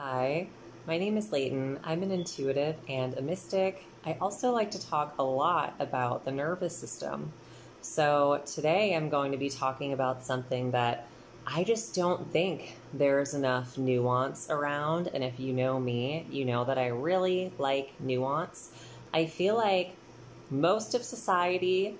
Hi, my name is Layton. I'm an intuitive and a mystic. I also like to talk a lot about the nervous system. So today I'm going to be talking about something that I just don't think there's enough nuance around. And if you know me, you know that I really like nuance. I feel like most of society,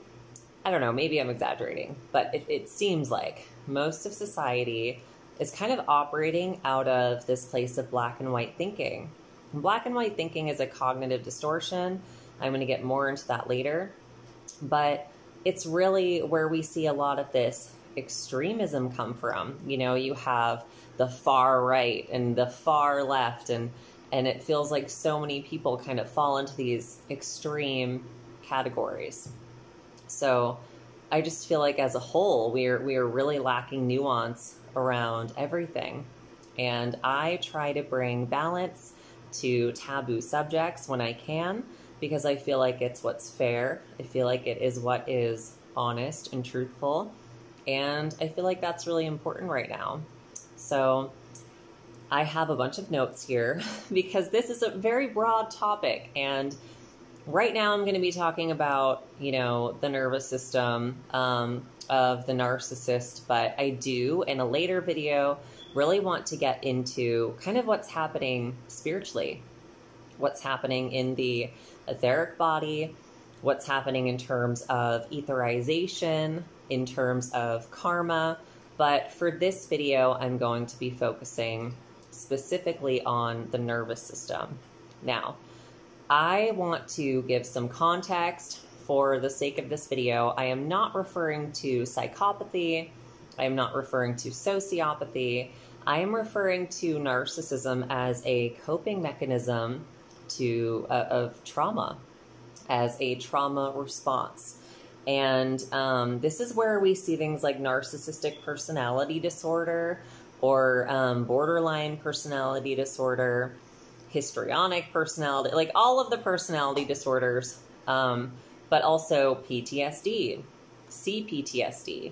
I don't know, maybe I'm exaggerating, but it seems like most of society is kind of operating out of this place of black and white thinking. And black and white thinking is a cognitive distortion. I'm going to get more into that later. But it's really where we see a lot of this extremism come from. You know, you have the far right and the far left, and it feels like so many people kind of fall into these extreme categories. So I just feel like as a whole, we are really lacking nuance around everything. And I try to bring balance to taboo subjects when I can, because I feel like it's what's fair. I feel like it is what is honest and truthful. And I feel like that's really important right now. So I have a bunch of notes here because this is a very broad topic. And right now I'm going to be talking about, you know, the nervous system of the narcissist, but I do in a later video really want to get into kind of what's happening spiritually, what's happening in the etheric body, what's happening in terms of etherization, in terms of karma. But for this video, I'm going to be focusing specifically on the nervous system. Now, I want to give some context for the sake of this video. I am not referring to psychopathy. I am not referring to sociopathy. I am referring to narcissism as a coping mechanism of trauma, as a trauma response. And this is where we see things like narcissistic personality disorder or borderline personality disorder, histrionic personality, like all of the personality disorders, but also PTSD, CPTSD,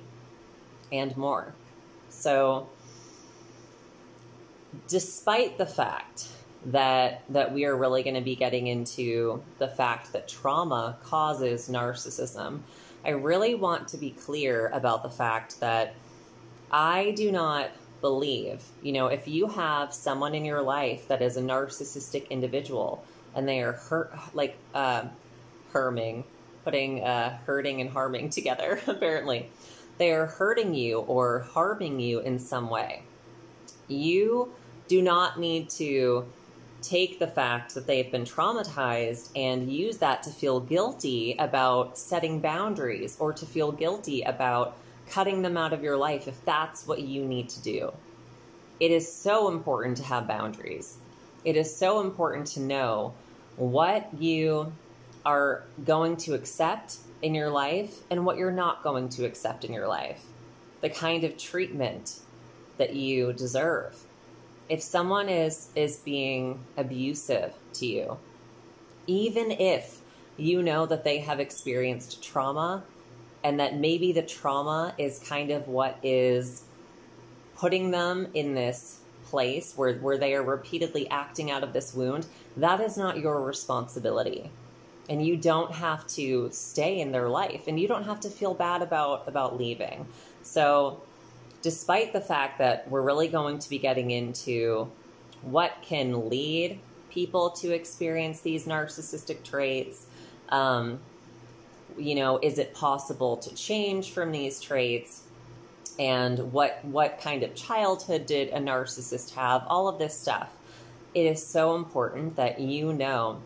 and more. So despite the fact that we are really going to be getting into the fact that trauma causes narcissism, I really want to be clear about the fact that I do not believe, you know, if you have someone in your life that is a narcissistic individual and they are hurting and harming together, apparently, they are hurting you or harming you in some way. You do not need to take the fact that they've been traumatized and use that to feel guilty about setting boundaries or to feel guilty about cutting them out of your life if that's what you need to do. It is so important to have boundaries. It is so important to know what you are going to accept in your life and what you're not going to accept in your life. The kind of treatment that you deserve. If someone is being abusive to you, even if you know that they have experienced trauma and that maybe the trauma is kind of what is putting them in this place where they are repeatedly acting out of this wound, that is not your responsibility. And you don't have to stay in their life, and you don't have to feel bad about leaving. So despite the fact that we're really going to be getting into what can lead people to experience these narcissistic traits, you know, is it possible to change from these traits? And what kind of childhood did a narcissist have? All of this stuff. It is so important that you know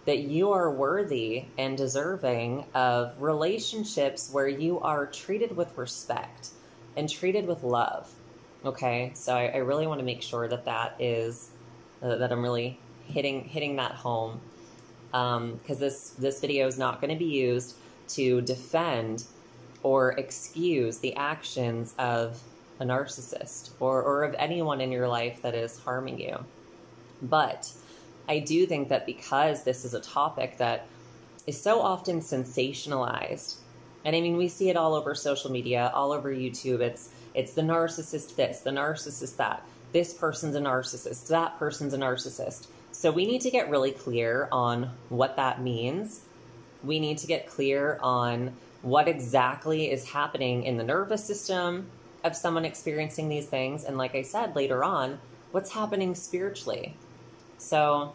that you are worthy and deserving of relationships where you are treated with respect and treated with love. Okay, so I really want to make sure that that I'm really hitting that home, because this video is not going to be used to defend or excuse the actions of a narcissist or of anyone in your life that is harming you. But I do think that because this is a topic that is so often sensationalized, and I mean, we see it all over social media, all over YouTube. It's the narcissist this, the narcissist that. this person's a narcissist, that person's a narcissist. So we need to get really clear on what that means. We need to get clear on what exactly is happening in the nervous system of someone experiencing these things. And like I said, later on, what's happening spiritually. So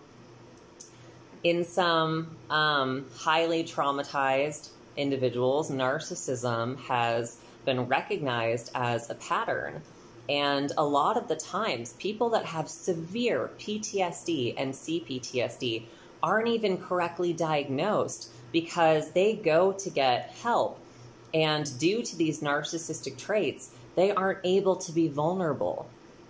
in some highly traumatized individuals, narcissism has been recognized as a pattern. And a lot of the times, people that have severe PTSD and CPTSD aren't even correctly diagnosed because they go to get help. And due to these narcissistic traits, they aren't able to be vulnerable.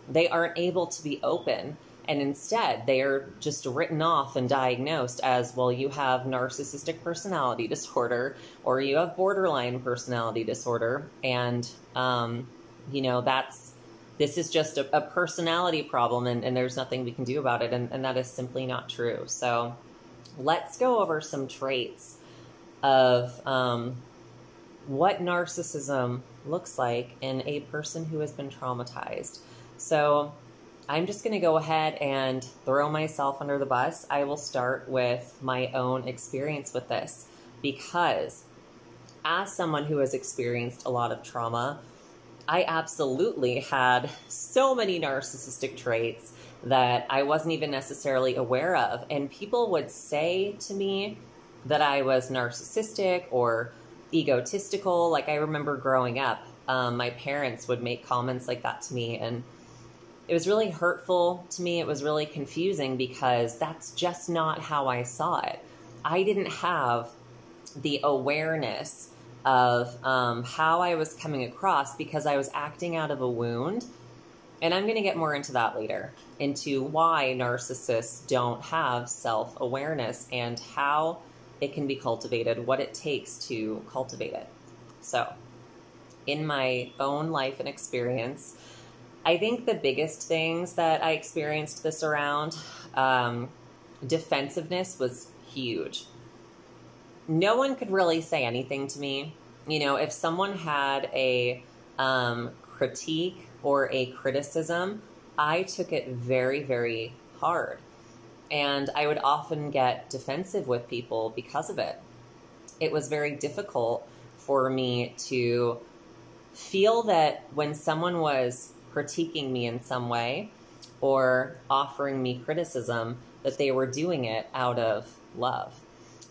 They aren't able to be open. And instead, they are just written off and diagnosed as, well, you have narcissistic personality disorder, or you have borderline personality disorder. And, this is just a personality problem, and there's nothing we can do about it. And that is simply not true. So let's go over some traits of what narcissism looks like in a person who has been traumatized. So I'm just going to go ahead and throw myself under the bus. I will start with my own experience with this, because as someone who has experienced a lot of trauma, I absolutely had so many narcissistic traits that I wasn't even necessarily aware of. And people would say to me that I was narcissistic or egotistical. Like, I remember growing up, my parents would make comments like that to me, and it was really hurtful to me. It was really confusing because that's just not how I saw it. I didn't have the awareness of how I was coming across because I was acting out of a wound. And I'm going to get more into that later, into why narcissists don't have self-awareness and how it can be cultivated, what it takes to cultivate it. So, in my own life and experience, I think the biggest things that I experienced this around, defensiveness was huge. No one could really say anything to me. You know, if someone had a critique or a criticism, I took it very, very hard. And I would often get defensive with people because of it. It was very difficult for me to feel that when someone was critiquing me in some way or offering me criticism, that they were doing it out of love.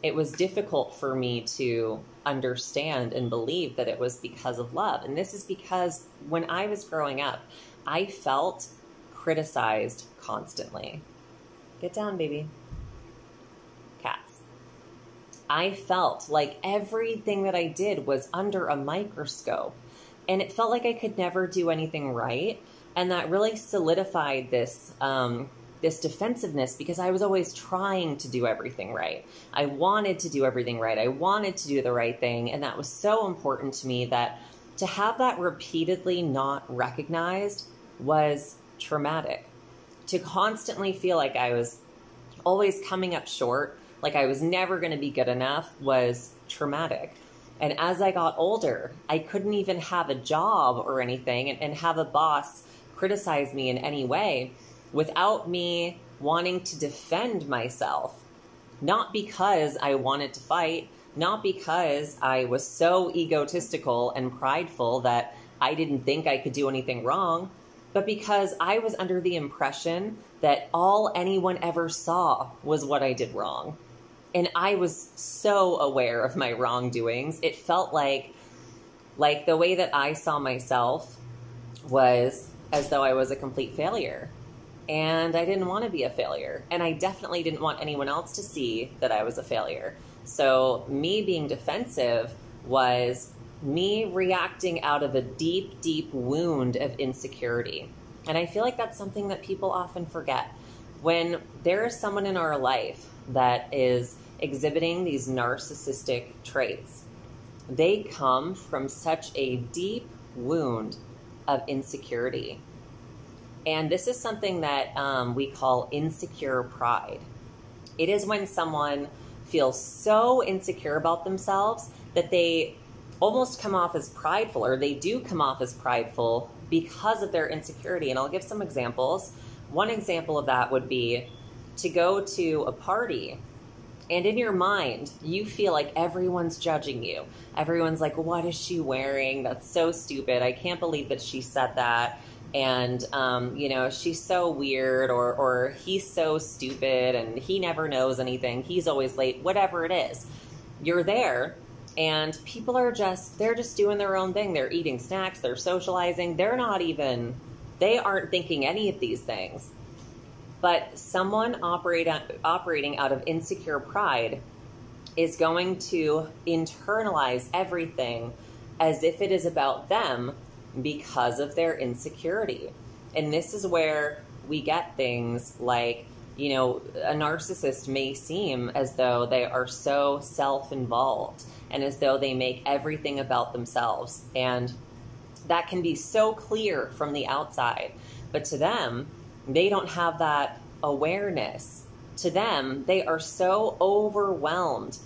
It was difficult for me to understand and believe that it was because of love. And this is because when I was growing up, I felt criticized constantly. Get down, baby. Cats. I felt like everything that I did was under a microscope, and it felt like I could never do anything right. And that really solidified this defensiveness, because I was always trying to do everything right. I wanted to do everything right. I wanted to do the right thing. And that was so important to me that to have that repeatedly not recognized was traumatic. To constantly feel like I was always coming up short, like I was never going to be good enough, was traumatic. And as I got older, I couldn't even have a job or anything and have a boss criticize me in any way without me wanting to defend myself. Not because I wanted to fight, not because I was so egotistical and prideful that I didn't think I could do anything wrong, but because I was under the impression that all anyone ever saw was what I did wrong. And I was so aware of my wrongdoings. It felt like the way that I saw myself was as though I was a complete failure. And I didn't want to be a failure. And I definitely didn't want anyone else to see that I was a failure. So me being defensive was me reacting out of a deep, deep wound of insecurity. And I feel like that's something that people often forget. When there is someone in our life that is exhibiting these narcissistic traits, they come from such a deep wound of insecurity. And this is something that we call insecure pride. It is when someone feels so insecure about themselves that they almost come off as prideful, or they do come off as prideful because of their insecurity. And I'll give some examples. One example of that would be to go to a party, and in your mind, you feel like everyone's judging you. Everyone's like, what is she wearing? That's so stupid. I can't believe that she said that. And, you know, she's so weird, or he's so stupid and he never knows anything. He's always late, whatever it is. You're there, and people are they're just doing their own thing. They're eating snacks, they're socializing. They aren't thinking any of these things. But someone operating out of insecure pride is going to internalize everything as if it is about them because of their insecurity. And this is where we get things like, you know, a narcissist may seem as though they are so self-involved and as though they make everything about themselves. And that can be so clear from the outside. But to them, they don't have that awareness. To them, they are so overwhelmed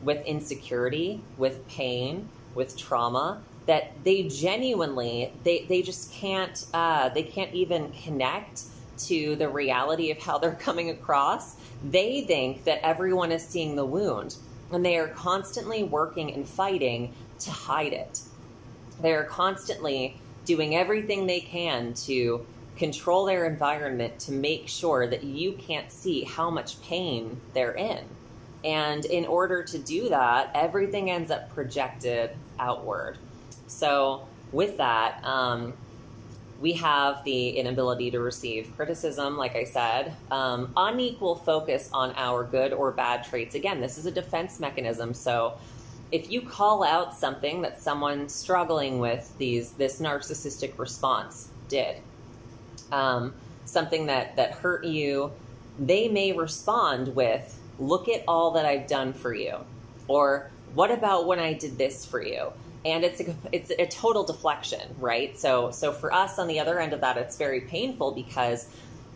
with insecurity, with pain, with trauma, that they genuinely, they just can't, they can't even connect to the reality of how they're coming across. They think that everyone is seeing the wound, and they are constantly working and fighting to hide it. They are constantly doing everything they can to control their environment to make sure that you can't see how much pain they're in. And in order to do that, everything ends up projected outward. So with that, we have the inability to receive criticism, like I said, unequal focus on our good or bad traits. Again, this is a defense mechanism. So if you call out something that someone struggling with this narcissistic response did, something that hurt you, they may respond with, look at all that I've done for you, or what about when I did this for you? And it's a total deflection, right? So for us on the other end of that, it's very painful because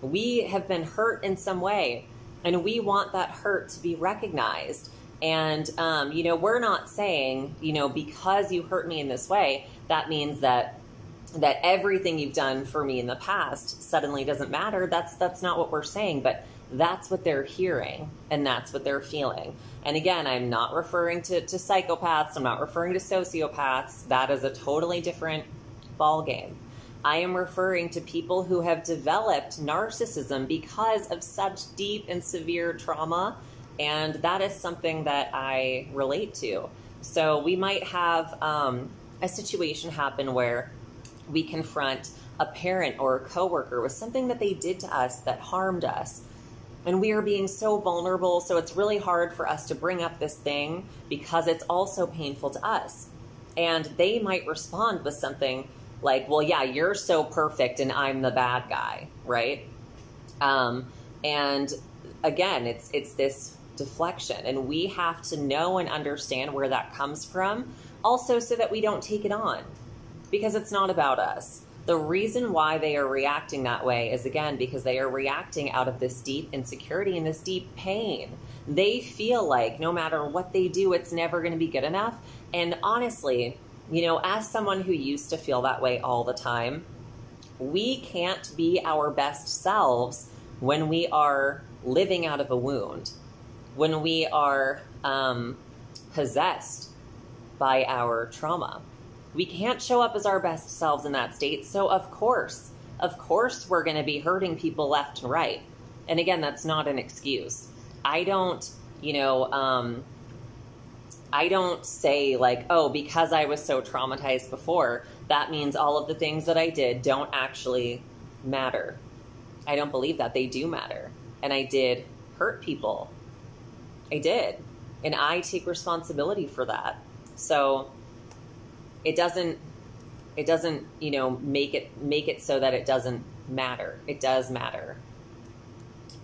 we have been hurt in some way, and we want that hurt to be recognized. And, you know, we're not saying, you know, because you hurt me in this way, that means that everything you've done for me in the past suddenly doesn't matter. That's not what we're saying, but that's what they're hearing, and that's what they're feeling. And again, I'm not referring to psychopaths. I'm not referring to sociopaths. That is a totally different ballgame. I am referring to people who have developed narcissism because of such deep and severe trauma, and that is something that I relate to. So we might have a situation happen where we confront a parent or a coworker with something that they did to us that harmed us. And we are being so vulnerable, so it's really hard for us to bring up this thing because it's also painful to us. And they might respond with something like, well, yeah, you're so perfect and I'm the bad guy, right? And again, it's this deflection, and we have to know and understand where that comes from, also so that we don't take it on, because it's not about us. The reason why they are reacting that way is, again, because they are reacting out of this deep insecurity and this deep pain. They feel like no matter what they do, it's never going to be good enough. And honestly, you know, as someone who used to feel that way all the time, we can't be our best selves when we are living out of a wound, when we are possessed by our trauma. We can't show up as our best selves in that state. So of course, we're going to be hurting people left and right. And again, that's not an excuse. I don't, you know, I don't say like, oh, because I was so traumatized before, that means all of the things that I did don't actually matter. I don't believe that. They do matter. And I did hurt people. I did. And I take responsibility for that. So it doesn't, you know, make it so that it doesn't matter. It does matter.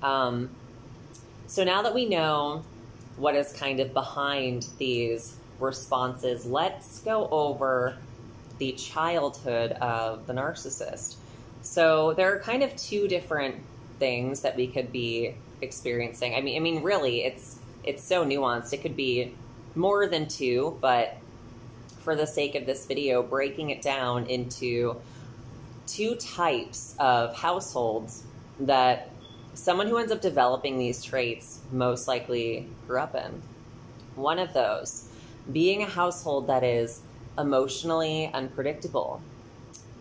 So now that we know what is kind of behind these responses, let's go over the childhood of the narcissist. So there are kind of two different things that we could be experiencing. I mean, really, it's so nuanced. It could be more than two, but for the sake of this video, breaking it down into two types of households that someone who ends up developing these traits most likely grew up in. One of those being a household that is emotionally unpredictable,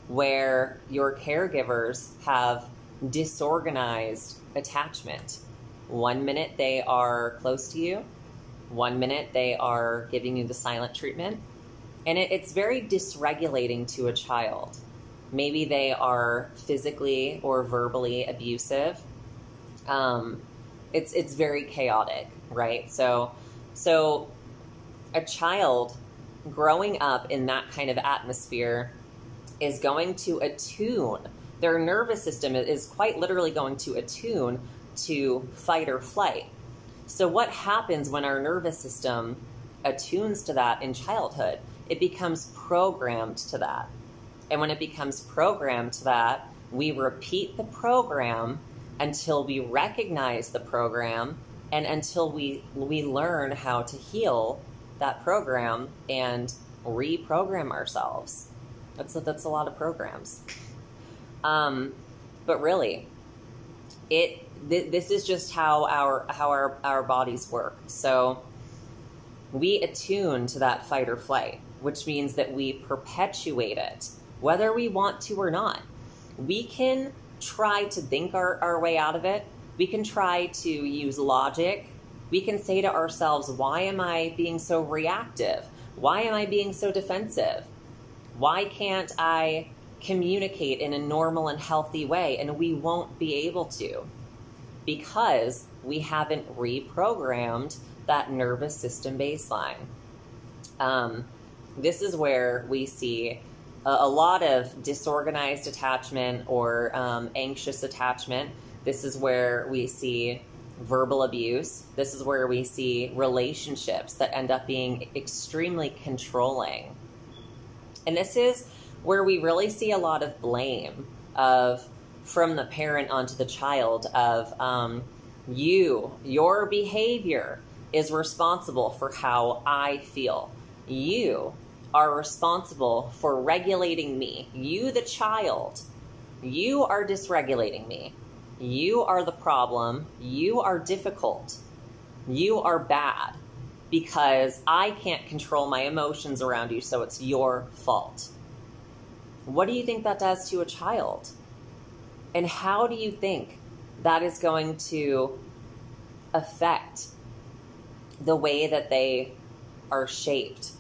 where your caregivers have disorganized attachment. 1 minute they are close to you, 1 minute they are giving you the silent treatment, and it's very dysregulating to a child. Maybe they are physically or verbally abusive. It's very chaotic, right? So a child growing up in that kind of atmosphere is going to attune. Their nervous system is quite literally going to attune to fight or flight. So what happens when our nervous system attunes to that in childhood? It becomes programmed to that. And when it becomes programmed to that, we repeat the program until we recognize the program and until we learn how to heal that program and reprogram ourselves. That's a lot of programs. But really, this is just how our bodies work. So we attune to that fight or flight, which means that we perpetuate it, whether we want to or not. We can try to think our way out of it. We can try to use logic. We can say to ourselves, why am I being so reactive? Why am I being so defensive? Why can't I communicate in a normal and healthy way? And we won't be able to, because we haven't reprogrammed that nervous system baseline. This is where we see a lot of disorganized attachment or anxious attachment. This is where we see verbal abuse. This is where we see relationships that end up being extremely controlling. And this is where we really see a lot of blame from the parent onto the child of your behavior is responsible for how I feel. You are responsible for regulating me. You, the child, you are dysregulating me. You are the problem. You are difficult. You are bad because I can't control my emotions around you, so it's your fault. What do you think that does to a child? And how do you think that is going to affect the way that they are shaped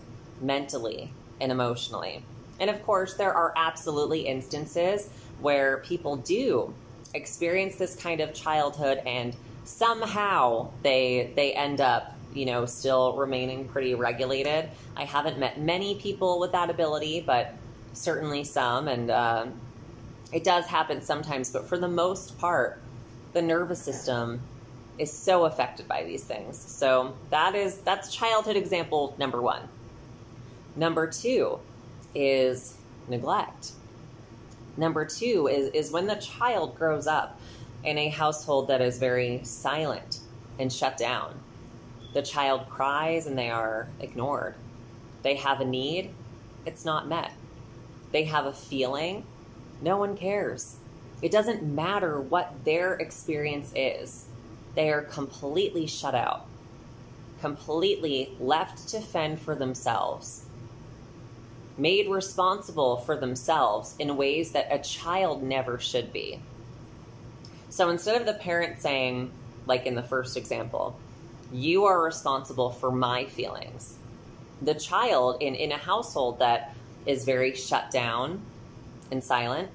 mentally and emotionally? And of course, there are absolutely instances where people do experience this kind of childhood and somehow they end up, still remaining pretty regulated. I haven't met many people with that ability, but certainly some, and it does happen sometimes. But for the most part, the nervous system is so affected by these things. So that's childhood example number one. Number two is neglect. Number two is when the child grows up in a household that is very silent and shut down. The child cries and they are ignored. They have a need, it's not met. They have a feeling, no one cares. It doesn't matter what their experience is. They are completely shut out, completely left to fend for themselves, made responsible for themselves in ways that a child never should be. So instead of the parent saying, like in the first example, you are responsible for my feelings, the child in a household that is very shut down and silent,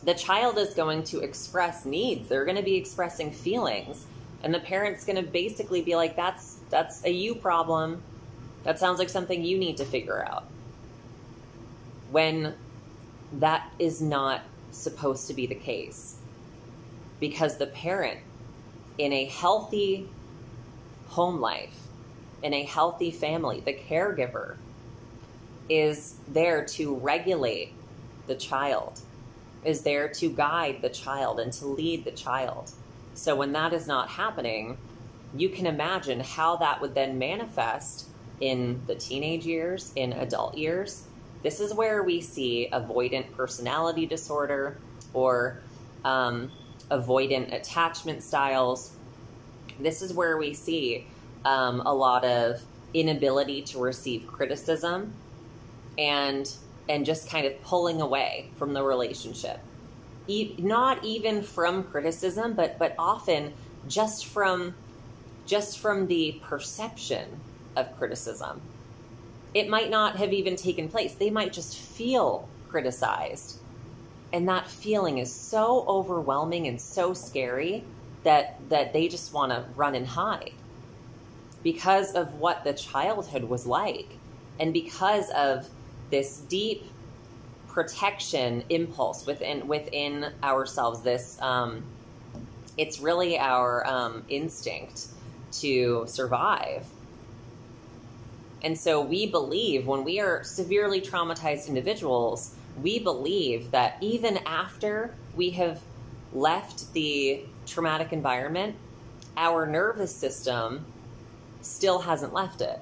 the child is going to express needs. They're going to be expressing feelings. And the parent's going to basically be like, that's a you problem. That sounds like something you need to figure out. When that is not supposed to be the case. Because the parent, in a healthy home life, in a healthy family, the caregiver is there to regulate the child, is there to guide the child and to lead the child. So when that is not happening, you can imagine how that would then manifest in the teenage years, in adult years. This is where we see avoidant personality disorder or avoidant attachment styles. This is where we see a lot of inability to receive criticism and just kind of pulling away from the relationship. Not even from criticism, but often just from the perception of criticism. It might not have even taken place. They might just feel criticized. And that feeling is so overwhelming and so scary that they just want to run and hide because of what the childhood was like, and because of this deep protection impulse within ourselves. This it's really our instinct to survive. And so we believe, when we are severely traumatized individuals, we believe that even after we have left the traumatic environment, our nervous system still hasn't left it.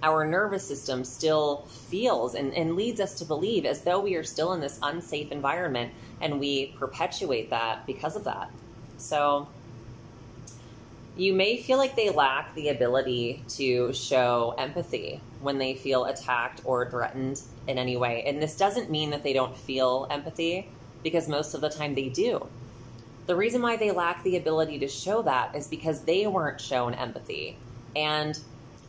Our nervous system still feels and leads us to believe as though we are still in this unsafe environment, and we perpetuate that because of that. So you may feel like they lack the ability to show empathy when they feel attacked or threatened in any way. And this doesn't mean that they don't feel empathy, because most of the time they do. The reason why they lack the ability to show that is because they weren't shown empathy. And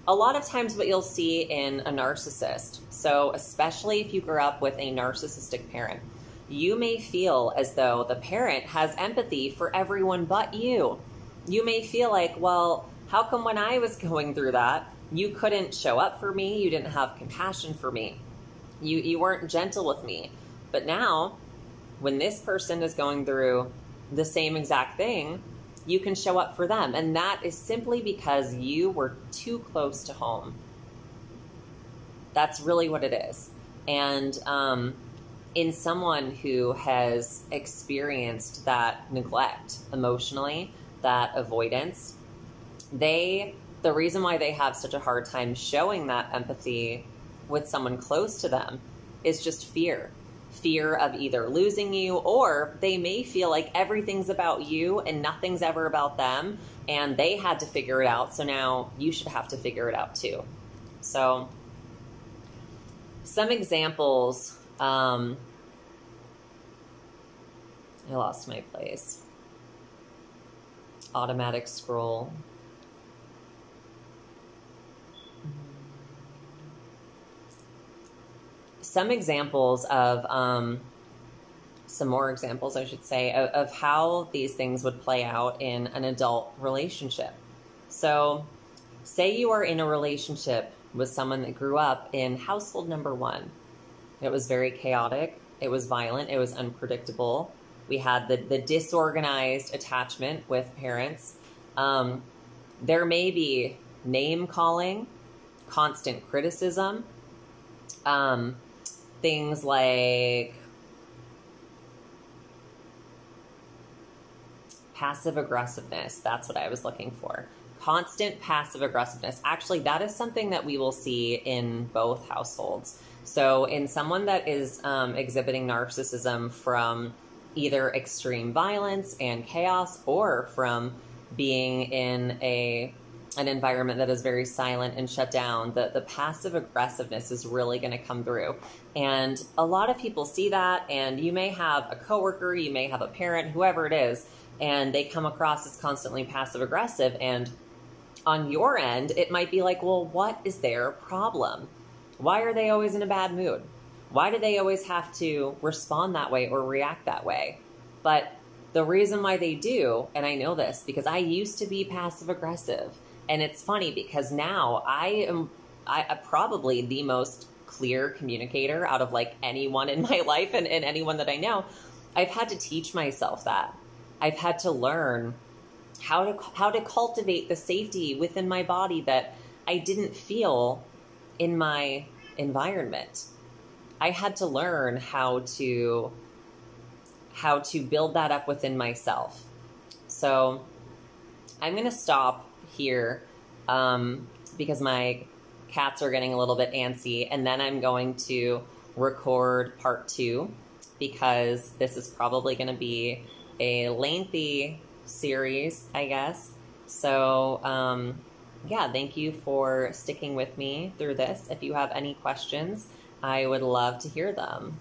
a lot of times what you'll see in a narcissist, so especially if you grew up with a narcissistic parent, you may feel as though the parent has empathy for everyone but you. You may feel like, well, how come when I was going through that, you couldn't show up for me? You didn't have compassion for me. You weren't gentle with me. But now, when this person is going through the same exact thing, you can show up for them. And that is simply because you were too close to home. That's really what it is. And in someone who has experienced that neglect emotionally, that avoidance, the reason why they have such a hard time showing that empathy with someone close to them is just fear of either losing you, or they may feel like everything's about you and nothing's ever about them, and they had to figure it out, so now you should have to figure it out too. So some examples, I lost my place. Automatic scroll. Some examples of, some more examples, I should say, of how these things would play out in an adult relationship. So say you are in a relationship with someone that grew up in household number one. It was very chaotic. It was violent. It was unpredictable. We had the disorganized attachment with parents. There may be name calling, constant criticism, things like passive aggressiveness. That's what I was looking for. Constant passive aggressiveness. Actually, that is something that we will see in both households. So in someone that is exhibiting narcissism from either extreme violence and chaos, or from being in an environment that is very silent and shut down, the passive aggressiveness is really going to come through. And a lot of people see that, and you may have a coworker, you may have a parent, whoever it is, and they come across as constantly passive aggressive, and on your end, it might be like, well, what is their problem? Why are they always in a bad mood? Why do they always have to respond that way or react that way? But the reason why they do, and I know this because I used to be passive aggressive, and it's funny because now I'm probably the most clear communicator out of like anyone in my life and anyone that I know. I've had to teach myself that. I've had to learn how to cultivate the safety within my body that I didn't feel in my environment. I had to learn how to build that up within myself. So I'm going to stop here because my cats are getting a little bit antsy, and then I'm going to record part 2 because this is probably going to be a lengthy series, I guess. So, yeah, thank you for sticking with me through this. If you have any questions, I would love to hear them.